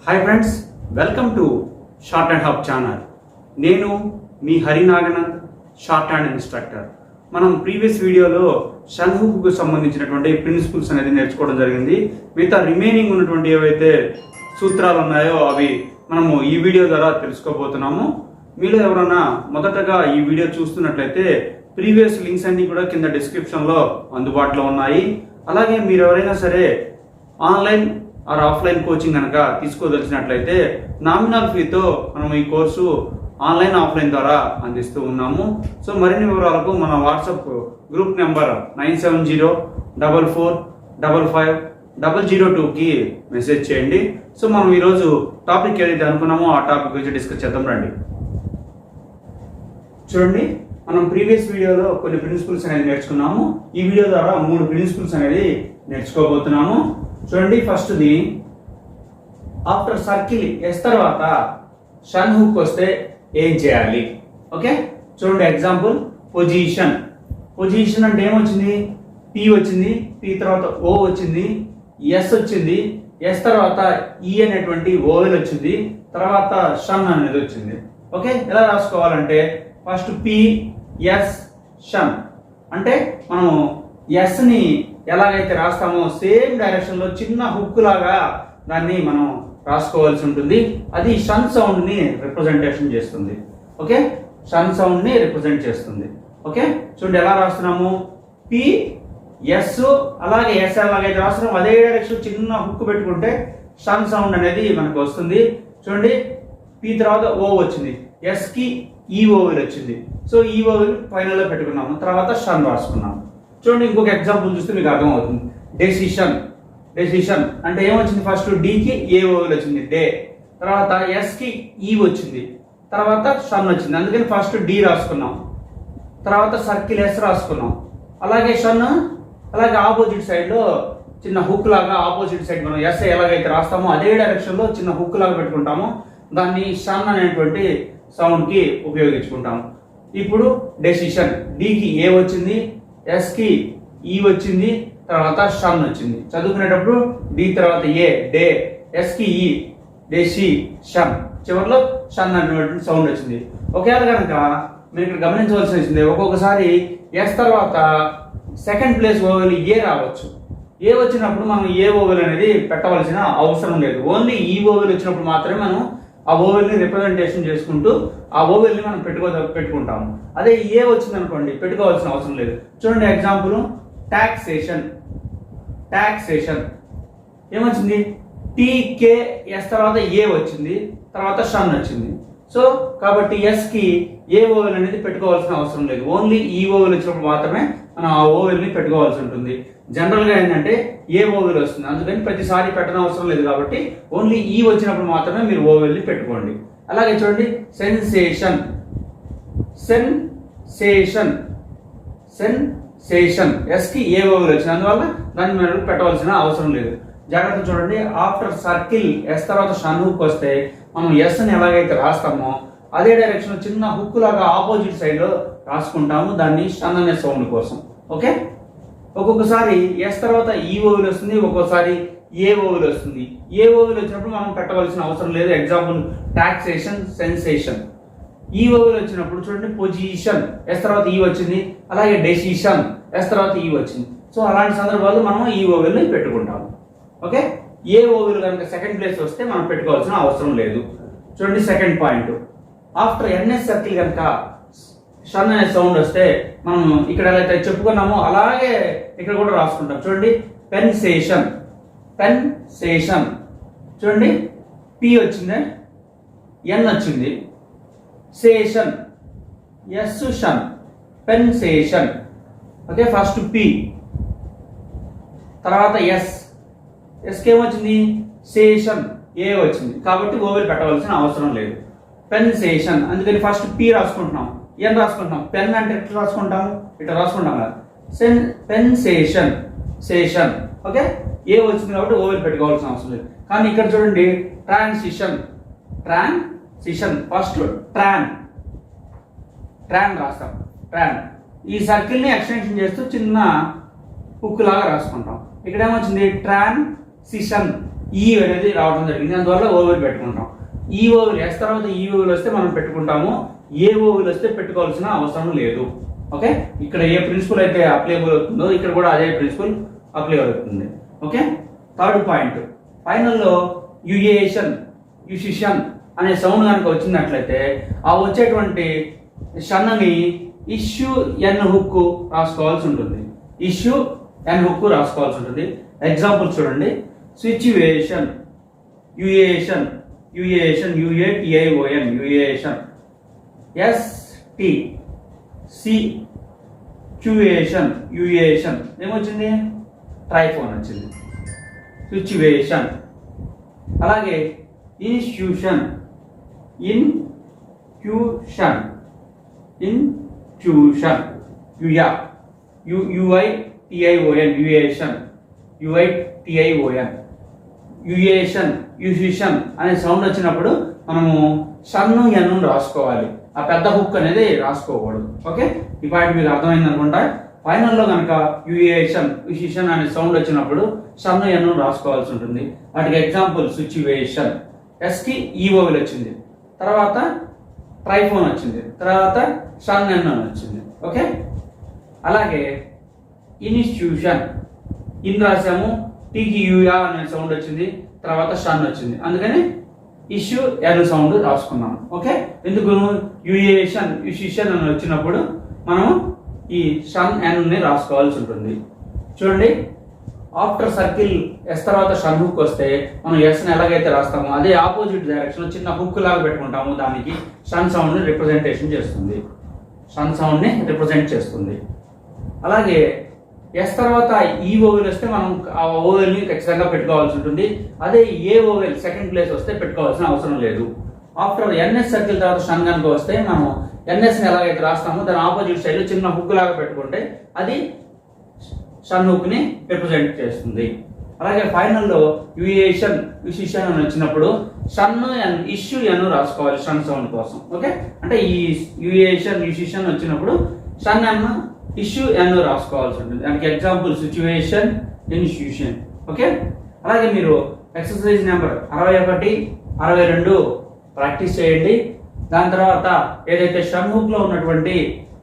Hi friends, welcome to short and hub channel. నేను మీ Naganand, short hand instructor. మనం previous వీడియోలో షన్ hook సంబంధించినటువంటి principles అనేది నేర్చుకోవడం జరిగింది. మిగతా రిమైనింగ్ ఉన్నటువంటి ఏవైతే సూత్రాలు ఉన్నాయో అవి మనము ఈ వీడియో ద్వారా తెలుసుకోబోతున్నాము. మీలో ఎవరైనా మొదటగా ఈ వీడియో చూస్తున్నట్లయితే ప్రీవియస్ లింక్స్ అన్ని కూడా కింద డిస్క్రిప్షన్లో అందుబాటులో ఉన్నాయి. అలాగే మీరు ఎవరైనా సరే ఆన్లైన్ ఆర్ ఆఫ్లైన్ కోచింగ్ కనుక తీసుకోదలిచినట్లయితే నామినల్ ఫీతో మనం ఈ కోర్సు ఆన్లైన్ ఆఫ్లైన్ ద్వారా అందిస్తూ ఉన్నాము. సో మరిన్ని వివరాలకు మన వాట్సాప్ గ్రూప్ నెంబర్ 9704555002కి మెసేజ్ చేయండి. సో మనం ఈరోజు టాపిక్ ఏదైతే అనుకున్నామో ఆ టాపిక్ గురించి డిస్కస్ చేద్దాం రండి. చూడండి, మనం ప్రీవియస్ వీడియోలో కొన్ని ప్రిన్సిపల్స్ అనేది నేర్చుకున్నాము. ఈ వీడియో ద్వారా 3 ప్రిన్సిపల్స్ అనేది నేర్చుకోబోతున్నాము. చూడండి, ఫస్ట్ది ఆఫ్టర్ సర్కిల్ ఎస్ తర్వాత షన్ హుక్ వస్తే ఏం చేయాలి. ఓకే, చూడండి ఎగ్జాంపుల్ పొజిషన్. పొజిషన్ అంటే ఏమొచ్చింది? పి వచ్చింది, పి తర్వాత ఓ వచ్చింది, ఎస్ వచ్చింది, ఎస్ తర్వాత ఈ అనేటువంటి ఓవెల్ వచ్చింది, తర్వాత షన్ అనేది వచ్చింది. ఓకే, ఎలా రాసుకోవాలంటే ఫస్ట్ పి ఎస్ షన్ అంటే మనం ఎస్ ని ఎలాగైతే రాస్తామో సేమ్ డైరెక్షన్ లో చిన్న హుక్ లాగా దాన్ని మనం రాసుకోవాల్సి ఉంటుంది. అది షన్ సౌండ్ ని రిప్రజెంటేషన్ చేస్తుంది. ఓకే, షన్ సౌండ్ ని రిప్రజెంట్ చేస్తుంది. ఓకే, చూడండి ఎలా రాస్తున్నాము? పి ఎస్ అలాగే ఎస్ ఎలాగైతే రాస్తున్నాము అదే డైరెక్షన్ చిన్న హుక్ పెట్టుకుంటే షన్ సౌండ్ అనేది మనకు వస్తుంది. చూడండి, పి తర్వాత ఓ వచ్చింది, ఎస్ కి ఈ ఓవెల్ వచ్చింది. సో ఈ ఓవెల్ ఫైనల్ లో పెట్టుకున్నాము, తర్వాత షన్ రాసుకున్నాము. చూడండి, ఇంకొక ఎగ్జాంపుల్ చూస్తే మీకు అర్థమవుతుంది. డెసిషన్. డెసిషన్ అంటే ఏమొచ్చింది? ఫస్ట్ డికి ఏ ఓవెల్ వచ్చింది, డే, తర్వాత ఎస్ కి ఈ వచ్చింది, తర్వాత షన్ వచ్చింది. అందుకని ఫస్ట్ డి రాసుకున్నాం, తర్వాత సర్కిల్ ఎస్ రాసుకున్నాం. అలాగే షన్, అలాగే ఆపోజిట్ సైడ్ లో చిన్న హుక్ లాగా ఆపోజిట్ సైడ్ మనం ఎస్ ఎలాగైతే రాస్తామో అదే డైరెక్షన్ లో చిన్న హుక్ లాగా పెట్టుకుంటాము. దాన్ని షన్ అనేటువంటి సౌండ్ కి ఉపయోగించుకుంటాము. ఇప్పుడు డెసిషన్, డికి ఏ వచ్చింది, ఎస్ కి ఈ వచ్చింది, తర్వాత షన్ వచ్చింది. చదువుకునేటప్పుడు డి తర్వాత ఏ డే, ఎస్ కి ఈ డెసి షన్, చివరిలో షన్ అనేటువంటి సౌండ్ వచ్చింది. ఒకేలా కనుక మీరు ఇక్కడ గమనించవలసి వచ్చింది, ఒక్కొక్కసారి ఎస్ తర్వాత సెకండ్ ప్లేస్ ఓవెల్ ఏ రావచ్చు. ఏ వచ్చినప్పుడు మనం ఏ ఓవెల్ అనేది పెట్టవలసిన అవసరం లేదు. ఓన్లీ ఈ ఓవెల్ వచ్చినప్పుడు మాత్రమే మనం ఆ ఓవెల్ ని రిప్రజెంటేషన్ చేసుకుంటూ ఆ ఓవెల్ ని మనం పెట్టుకుంటాము. అదే ఏ వచ్చింది అనుకోండి, పెట్టుకోవాల్సిన అవసరం లేదు. చూడండి ఎగ్జాంపుల్ టాక్సేషన్. టాక్సేషన్ ఏమొచ్చింది? టీకే ఎస్ తర్వాత ఏ వచ్చింది, తర్వాత షన్ వచ్చింది. సో కాబట్టి ఎస్ కి ఏ ఓవెల్ అనేది పెట్టుకోవాల్సిన అవసరం లేదు. ఓన్లీ ఈ ఓవెల్ వచ్చినప్పుడు మాత్రమే మనం ఆ ఓవెల్ ని పెట్టుకోవాల్సి ఉంటుంది. జనరల్ గా ఏంటంటే ఏ ఓవెల్ వస్తుంది, అందుకని ప్రతిసారి పెట్టడం అవసరం లేదు. కాబట్టి ఓన్లీ ఈ వచ్చినప్పుడు మాత్రమే మీరు ఓవెల్ ని పెట్టుకోండి. అలాగే చూడండి సెన్సేషన్. సెన్సేషన్, సెన్సేషన్ ఎస్ కి ఏ ఓవెల్ వచ్చింది, అందువల్ల దాన్ని మీరు పెట్టవలసిన అవసరం లేదు. జాగ్రత్త చూడండి, ఆఫ్టర్ సర్కిల్ ఎస్ తర్వాత షన్ హుక్ వస్తే మనం ఎస్ ని ఎలాగైతే రాస్తామో అదే డైరెక్షన్ చిన్న హుక్ లాగా ఆపోజిట్ సైడ్ లో రాసుకుంటాము, దాన్ని షన్ అనే సౌండ్ కోసం. ఓకే, ఒక్కొక్కసారి ఎస్ తర్వాత ఈ ఓవెల్ వస్తుంది, ఒక్కొక్కసారి ఏ ఓవెల్ వస్తుంది. ఏ ఓవెల్ వచ్చినప్పుడు మనం పెట్టవలసిన అవసరం లేదు. Example taxation, sensation. ఈ ఓవెల్ వచ్చినప్పుడు చూడండి పొజిషన్, ఎస్ తర్వాత ఈ వచ్చింది, అలాగే డెసిషన్ ఎస్ తర్వాత ఈ వచ్చింది. సో అలాంటి సందర్భాల్లో మనం ఈ ఓవెల్ ని పెట్టుకుంటాము. ఓకే, ఏ ఓవెల్ కనుక సెకండ్ ప్లేస్ వస్తే మనం పెట్టుకోవాల్సిన అవసరం లేదు. చూడండి second point, after NS circle కనుక షన్ అనే సౌండ్ వస్తే మనం ఇక్కడ ఎలా చెప్పుకున్నామో అలాగే ఇక్కడ కూడా రాసుకుంటాం. చూడండి పెన్సేషన్. పెన్సేషన్ చూడండి, పి వచ్చింది, ఎన్ వచ్చింది, సేషన్ ఎస్ షన్, పెన్సేషన్. ఓకే, ఫస్ట్ పి తర్వాత ఎస్, ఎస్కి ఏమొచ్చింది? సేషన్ ఏ వచ్చింది, కాబట్టి ఓవెల్ పెట్టవలసిన అవసరం లేదు. పెన్సేషన్, అందుకని ఫస్ట్ పి రాసుకుంటున్నాం, ఎన్ రాసుకుంటున్నాం. పెన్ అంటే ఎట్లా రాసుకుంటాము? ఇట్లా రాసుకుంటాం కదా. పెన్సేషన్, సేషన్. ఓకే, ఏ వచ్చింది కాబట్టి ఓవెల్ పెట్టుకోవాల్సిన అవసరం లేదు. కానీ ఇక్కడ చూడండి ట్రాన్సిషన్. ట్రాన్సిషన్ ఫస్ట్ ట్రాన్ రాస్తాం. ట్రాన్ ఈ సర్కిల్ ని ఎక్స్టెన్షన్ చేస్తూ చిన్న హుక్ లాగా రాసుకుంటాం. ఇక్కడ ఏమొచ్చింది? సిషన్ ఈ అనేది రావడం జరిగింది, అందువల్ల ఓవెల్ పెట్టుకుంటాం. ఈ ఓవెల్ ఎస్ తర్వాత ఈ ఓవెల్ వస్తే మనం పెట్టుకుంటాము, ఏ ఓవెల్ వస్తే పెట్టుకోవాల్సిన అవసరం లేదు. ఓకే, ఇక్కడ ఏ ప్రిన్సిపల్ అయితే అప్లైబుల్ అవుతుందో ఇక్కడ కూడా అదే ప్రిన్సిపల్ అప్లై అవుతుంది. ఓకే, థర్డ్ పాయింట్, ఫైనల్లో యుయేషన్ యుసిషన్ అనే సౌండ్ కనుక వచ్చినట్లయితే ఆ వచ్చేటువంటి షన్ని ఇష్యూ ఎన్ హుక్ రాసుకోవాల్సి ఉంటుంది. ఇష్యూ ఎన్ హుక్ రాసుకోవాల్సి ఉంటుంది. ఎగ్జాంపుల్ చూడండి, సిచ్యువేషన్ యుయేషన్ యుయేషన్ యుఏటిఐఓఎన్ యుయేషన్ ఎస్టి సిచ్యువేషన్ యుయేషన్ ఏమొచ్చింది, ట్రైఫోన్ వచ్చింది. సిచ్యువేషన్. అలాగే ఇన్స్టిట్యూషన్ ఇన్ట్యూషన్ ఇన్ట్యూషన్ యుఐటిఐఓఎన్ యుయేషన్ యుఐటిఐఓఎన్ యుయేషన్ యుసిషన్ అనే సౌండ్ వచ్చినప్పుడు మనము షన్ను ఎన్ను రాసుకోవాలి, ఆ పెద్ద హుక్ అనేది రాసుకోకూడదు. ఓకే, ఈ పాయింట్ మీకు అర్థమైంది అనుకుంటా. ఫైనల్లో కనుక యుయేషన్ యుసిషన్ అనే సౌండ్ వచ్చినప్పుడు షన్ను ఎన్ను రాసుకోవాల్సి ఉంటుంది. వాటికి ఎగ్జాంపుల్ సిచ్యువేషన్, ఎస్కి ఈ ఓవెల్ వచ్చింది, తర్వాత ట్రైఫోన్ వచ్చింది, తర్వాత షన్ ఎన్ అని వచ్చింది. ఓకే, అలాగే ఇన్స్టిట్యూషన్ ఇన్ రాసాము, టీకి యూయా అనే సౌండ్ వచ్చింది, తర్వాత షన్ వచ్చింది, అందుకని ఇష్యూ ఎన్ సౌండ్ రాసుకున్నాం. ఓకే, ఎందుకు యుయేషన్ యుసిషన్ అని వచ్చినప్పుడు మనం ఈ షన్ ఎన్ ని రాసుకోవాల్సి ఉంటుంది. చూడండి, ఆఫ్టర్ సర్కిల్ ఎస్ తర్వాత షన్ హుక్ వస్తే మనం ఎస్ ని ఎలాగైతే రాస్తామో అదే ఆపోజిట్ డైరెక్షన్ చిన్న హుక్ లాగా పెట్టుకుంటాము, దానికి షన్ సౌండ్ ని రిప్రజెంటేషన్ చేస్తుంది, షన్ సౌండ్ ని రిప్రజెంట్ చేస్తుంది. అలాగే ఎస్ తర్వాత ఈ ఓవెల్ వస్తే మనం ఆ ఓవెల్ ని ఖచ్చితంగా పెట్టుకోవాల్సి ఉంటుంది, అదే ఏ ఓవెల్ సెకండ్ ప్లేస్ వస్తే పెట్టుకోవాల్సిన అవసరం లేదు. ఆఫ్టర్ ఎన్ఎస్ సర్కిల్ తర్వాత షన్ కనుక వస్తే మనం ఎన్ఎస్ ని ఎలాగైతే రాస్తామో దాని ఆపోజిట్ సైడ్ చిన్న హుక్ లాగా పెట్టుకుంటే అది షన్ హుక్ ని రిప్రజెంట్ చేస్తుంది. అలాగే ఫైనల్లో యుయేషన్ యుసిషన్ అని వచ్చినప్పుడు షన్ ఎన్ ఇష్యూ ఎన్ రాసుకోవాలి షన్ సౌండ్ కోసం. ఓకే, అంటే ఈ యుయేషన్ యుసిషన్ వచ్చినప్పుడు షన్ ఎన్ ఇష్యూ ఎన్ రాసుకోవాల్సి ఉంటుంది. దానికి ఎగ్జాంపుల్ సిచ్యువేషన్ ఇన్స్టిట్యూషన్. ఓకే, అలాగే మీరు ఎక్సర్సైజ్ నెంబర్ 61, 62 ప్రాక్టీస్ చేయండి. దాని తర్వాత ఏదైతే షన్ హుక్ లో ఉన్నటువంటి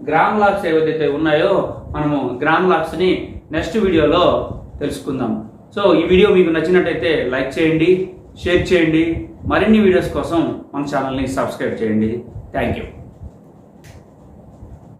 గ్రామ్ లాక్స్ ఏవైతే ఉన్నాయో మనము గ్రామ్ లాక్స్ ని నెక్స్ట్ వీడియోలో తెలుసుకుందాం. సో ఈ వీడియో మీకు నచ్చినట్టయితే లైక్ చేయండి, షేర్ చేయండి, మరిన్ని వీడియోస్ కోసం మన ఛానల్ని సబ్స్క్రైబ్ చేయండి. Thank you.